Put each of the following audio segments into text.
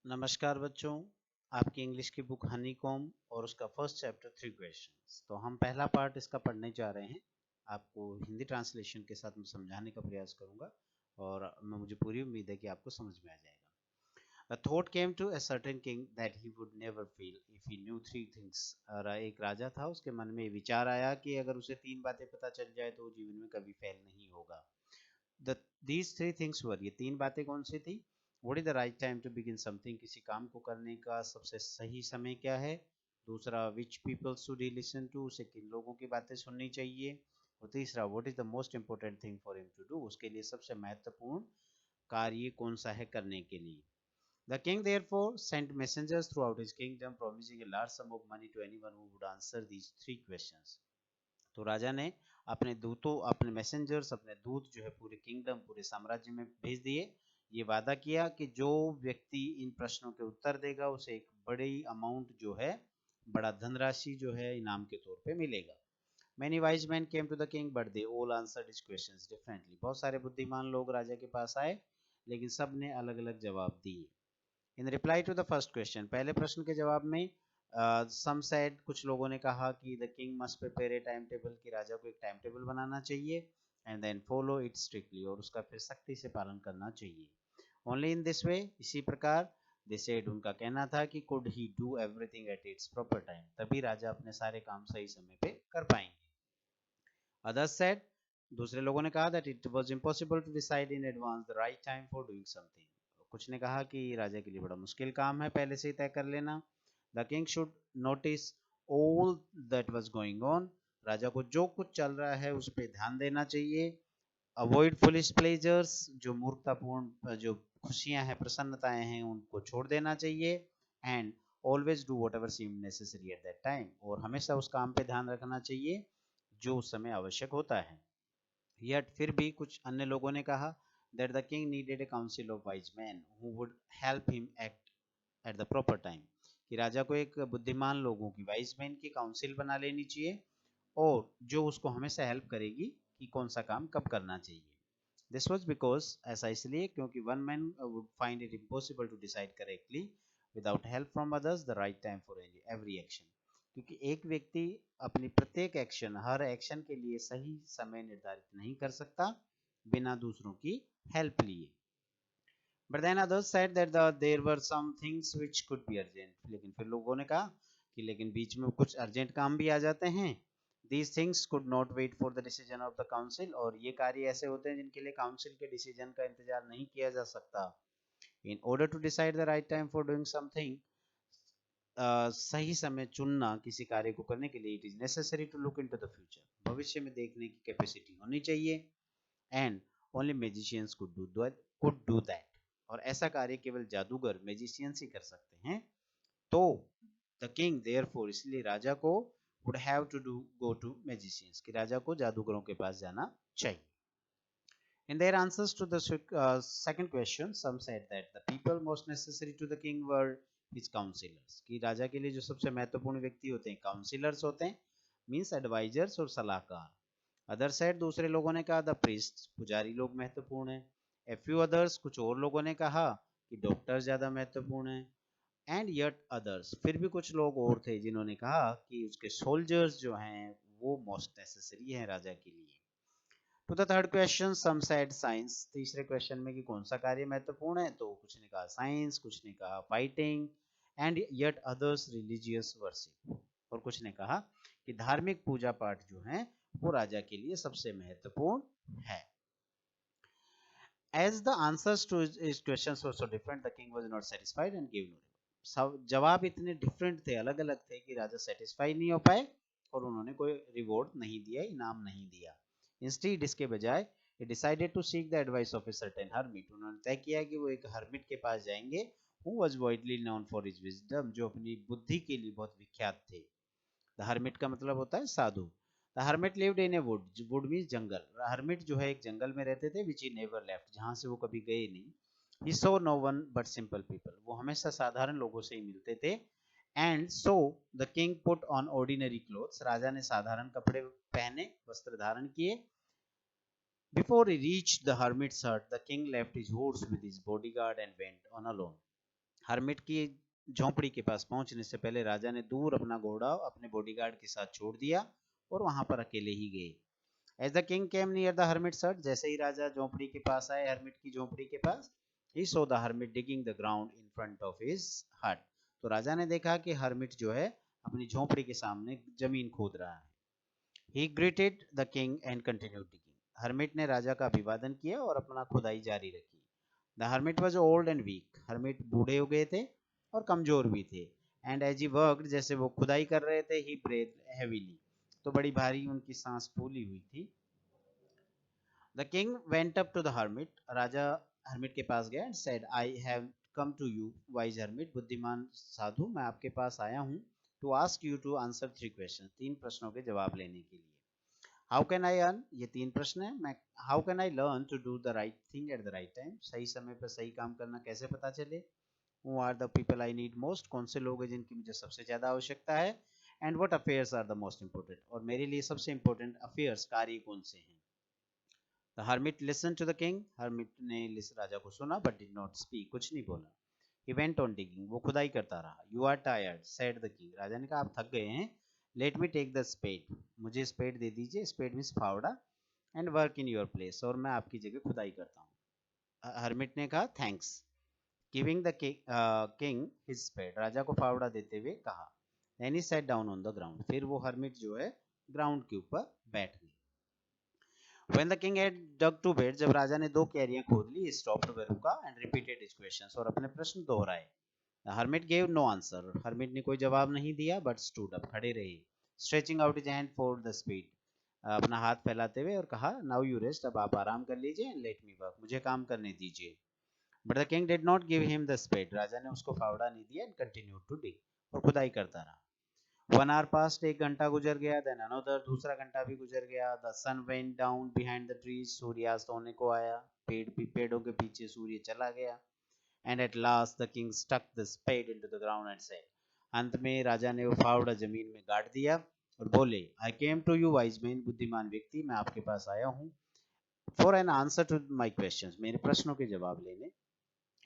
नमस्कार बच्चों, आपकी इंग्लिश की बुक हनीकॉम और उसका फर्स्ट चैप्टर 3 क्वेश्चंस। तो हम पहला पार्ट इसका पढ़ने जा रहे हैं। आपको हिंदी ट्रांसलेशन के साथ मैं समझाने का प्रयास करूंगा और मुझे पूरी उम्मीद है कि आपको समझ में आ जाएगा। A thought came to a certain king that he would never fail if he knew three things। और एक राजा था, उसके मन में विचार आया कि अगर उसे 3 बातें पता चल जाए तो वो जीवन में कभी फेल नहीं होगा। The these three things were, ये 3 बातें कौन सी थी? What is the right time to begin something, किसी काम को करने का सबसे सही समय क्या है? दूसरा, which people should he listen to, उसे किन लोगों की बातें सुननी चाहिए? और तीसरा, what is the most important thing for him to do, उसके लिए सबसे महत्वपूर्ण कार्य कौन सा है करने के लिए? The king therefore sent messengers throughout his kingdom promising a large sum of money to anyone who would answer these 3 questions। तो राजा ने अपने मैसेंजर्स, अपने दूत जो है पूरे किंगडम, पूरे साम्राज्य में भेज दिए। ये वादा किया कि जो व्यक्ति इन प्रश्नों के उत्तर देगा उसे एक बड़ी अमाउंट जो है, बड़ा धनराशि जो है इनाम के तौर पे मिलेगा। Many wise men came to the king, but they all answered his questions differently। बहुत सारे बुद्धिमान लोग राजा के पास आए, लेकिन सब ने अलग-अलग जवाब दिए। In reply to the first question, पहले प्रश्न के जवाब में some said, कुछ लोगों ने कहा कि the king must prepare a timetable, कि राजा को एक टाइम टेबल बनाना चाहिए, and then follow it strictly, और उसका फिर सख्ती से पालन करना चाहिए। Only in this way, इसी प्रकार, they said, उनका कहना था कि could he do everything at its proper time, तभी राजा अपने सारे काम सही समय पे कर पाएंगे। Others said, दूसरे लोगों ने कहा that it was impossible to decide in advance the right time for doing something। कुछ ने कहा कि राजा के लिए बड़ा मुश्किल काम है पहले से ही तय कर लेना। The king should notice all that was going on। राजा को जो कुछ चल रहा है उस पर ध्यान देना चाहिए। Avoid foolish pleasures, जो मूर्खतापूर्ण जो खुशियां हैं, प्रसन्नताएं हैं, उनको छोड़ देना चाहिए। And always do whatever seemed necessary at that time, और हमेशा उस काम पे ध्यान रखना चाहिए जो उस समय आवश्यक होता है। Yet फिर भी कुछ अन्य लोगों ने कहा that the king needed a council of wise men who would help him act at the proper time, कि राजा को एक बुद्धिमान लोगों की, वाइज मैन की काउंसिल बना लेनी चाहिए और जो उसको हमेशा हेल्प करेगी कि कौन सा काम कब करना चाहिए। This was because, ऐसा इसलिए क्योंकि one man would find it impossible to decide correctly without help from others the right time for every action, क्योंकि एक व्यक्ति अपनी प्रत्येक एक्शन, हर एक्शन के लिए सही समय निर्धारित नहीं कर सकता बिना दूसरों की हेल्प लिए। But then others said that there were some things which could be urgent, लेकिन फिर लोगों ने कहा कि लेकिन बीच में कुछ अर्जेंट काम भी आ जाते हैं। These things could not wait for the decision of the council, और ये कार्य ऐसे होते हैं जिनके लिए काउंसिल के डिसीजन का इंतजार नहीं किया जा सकता। In order to decide the right time for doing something, सही समय चुनना किसी कार्य को करने के लिए, it is necessary to look into the future, भविष्य में देखने की कैपेसिटी होनी चाहिए। And only magicians could do that, और ऐसा कार्य केवल जादूगर, मैजिशियंस ही कर सकते हैं। तो द किंग देयरफॉर, इसलिए राजा को, would have to do go to magicians, कि राजा को जादूगरों के पास जाना चाहिए। In their answers to the second question, some said that the people most necessary to the king were his counselors, कि राजा के लिए जो सबसे महत्वपूर्ण व्यक्ति होते हैं काउंसिलर्स होते हैं, मीन्स एडवाइजर्स और सलाहकार। अदर साइड, दूसरे लोगों ने कहा द प्रीस्ट, पुजारी लोग महत्वपूर्ण हैं। ए फ्यू अदर्स, कुछ और लोगों ने कहा कि डॉक्टर ज्यादा महत्वपूर्ण है। एंड यट अदर्स, फिर भी कुछ लोग और थे जिन्होंने कहा कि उसके सोल्जर्स जो हैं वो मोस्ट नेसेसरी हैं राजा के लिए। To the third question, some said science, तीसरे क्वेश्चन में कि कौन सा कार्य महत्वपूर्ण है, तो कुछ ने कहा साइंस, कुछ ने कहा fighting, and yet others religious worship, और कुछ ने कहा कि धार्मिक पूजा पाठ जो है वो राजा के लिए सबसे महत्वपूर्ण है। As the answers to his questions were so different, the king was not satisfied and gave no reward। जवाब इतने डिफरेंट थे, अलग अलग थे, कि राजा सेटिस्फाई नहीं हो पाए और उन्होंने कोई रिवॉर्ड नहीं दिया, इनाम नहीं दिया। इंस्टीड, इसके बजाय, he decided to seek the advice of a certain hermit, उन्होंने तय किया कि वो एक हर्मिट के पास जाएंगे, who was widely known for his wisdom, जो अपनी बुद्धि के लिए बहुत विख्यात थे। द हर्मिट का मतलब होता है साधु। The hermit lived in a wood, wood means जंगल। हर्मिट जो है एक जंगल में रहते थे, विच ही नेवर लेफ्ट, जहां से वो कभी गए नहीं। He saw no one but simple people, वो हमेशा साधारण लोगों से ही मिलते थे। And so the king put on ordinary clothes, राजा ने साधारण कपड़े पहने, वस्त्र धारण किए। Before he reached the hermit's hut, the king left his horse with his bodyguard and went on alone। Hermit की झोंपड़ी के पास पहुंचने से पहले राजा ने दूर अपना घोड़ा अपने बॉडीगार्ड के साथ छोड़ दिया और वहां पर अकेले ही गए। As the king came near the hermit's hut, जैसे ही राजा झोंपड़ी के पास आए, हर्मिट की झोंपड़ी के पास, he saw the hermit digging the ground in front of his hut. तो राजा ने देखा कि हर्मिट जो है अपनी झोंपड़ी के सामने जमीन खोद रहा है। ही greeted the king and continued digging. Hermit ने राजा का अभिवादन किया और अपना खुदाई जारी रखी। The hermit was old and weak, hermit बूढ़े हो गए थे और कमजोर भी थे। एंड एज ही वर्कड, जैसे वो खुदाई कर रहे थे, ही ब्रेथ हेवीली, तो बड़ी भारी उनकी सांस फूली हुई थी। The king went up to the hermit, राजा हर्मिट के पास गया and said, I have come to you wise hermit, बुद्धिमान साधु, मैं आपके पास आया हूँ to ask you to answer 3 question, 3 प्रश्नों के जवाब लेने के लिए। हाउ कैन आई अर्न, ये 3 प्रश्न है। मैं how can I learn to do the right thing at the right time, सही समय पर सही काम करना कैसे पता चले। Who are the people I need most, कौन से लोग हैं जिनकी मुझे सबसे ज्यादा आवश्यकता है। And what affairs are the most important, और मेरे लिए सबसे इंपॉर्टेंट अफेयर्स, कार्य कौन से हैं। The hermit listen to the king, hermit ने राजा को सुना बट डिड नॉट स्पीक, कुछ नहीं बोला। ही वेंट ऑन डिगिंग, वो खुदाई करता रहा। You are tired said the king, राजा ने कहा आप थक गए हैं। Let me take the spade, मुझे स्पेड दे दीजिए, स्पेड मीन्स फावड़ा, and work in your place, और मैं आपकी जगह खुदाई करता हूँ। हर्मिट ने कहा thanks, giving the king his spade, राजा को फावड़ा देते हुए कहा। Then he sat down on the ground, फिर वो हर्मिट जो है ग्राउंड के ऊपर बैठ गए। When the king had dug 2 beds, जब राजा ने 2 क्यारियां खोद ली, stopped वह रुका and repeated his questions, और अपने प्रश्न दोहराए। The hermit gave no answer, hermit ने कोई जवाब नहीं दिया but stood up, खड़े रहे। Stretching out his hand for the spade, अपना हाथ फैलाते हुए और कहा, now you rest, अब आप आराम कर लीजिए, and let me work, मुझे काम करने दीजिए। But the king did not give him the spade, राजा ने उसको फावड़ा नहीं दिया and continued to dig, और खुदाई करता रहा। 1 hour passed, 1 घंटा गुजर गया। देन अनदर, दूसरा घंटा भी गुजर गया। The sun went down behind the trees, सूर्यास्त होने को आया, पेड़ों के पीछे सूर्य चला गया। And at last the king stuck the spade into the ground and said, अंत में राजा ने वो फावड़ा जमीन में गाड़ दिया और बोले, I came to you wise man, बुद्धिमान व्यक्ति, मैं आपके पास आया हूँ, for an answer to my question, मेरे प्रश्नों के जवाब लेने।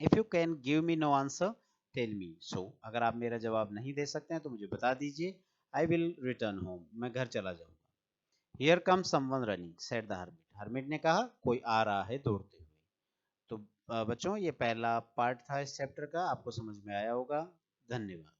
If you can give me no answer tell me so, अगर आप मेरा जवाब नहीं दे सकते हैं तो मुझे बता दीजिए। आई विल रिटर्न होम, मैं घर चला जाऊंगा। Here come someone running said the hermit, hermit ने कहा कोई आ रहा है दौड़ते हुए। तो बच्चों, ये पहला पार्ट था इस चैप्टर का, आपको समझ में आया होगा। धन्यवाद।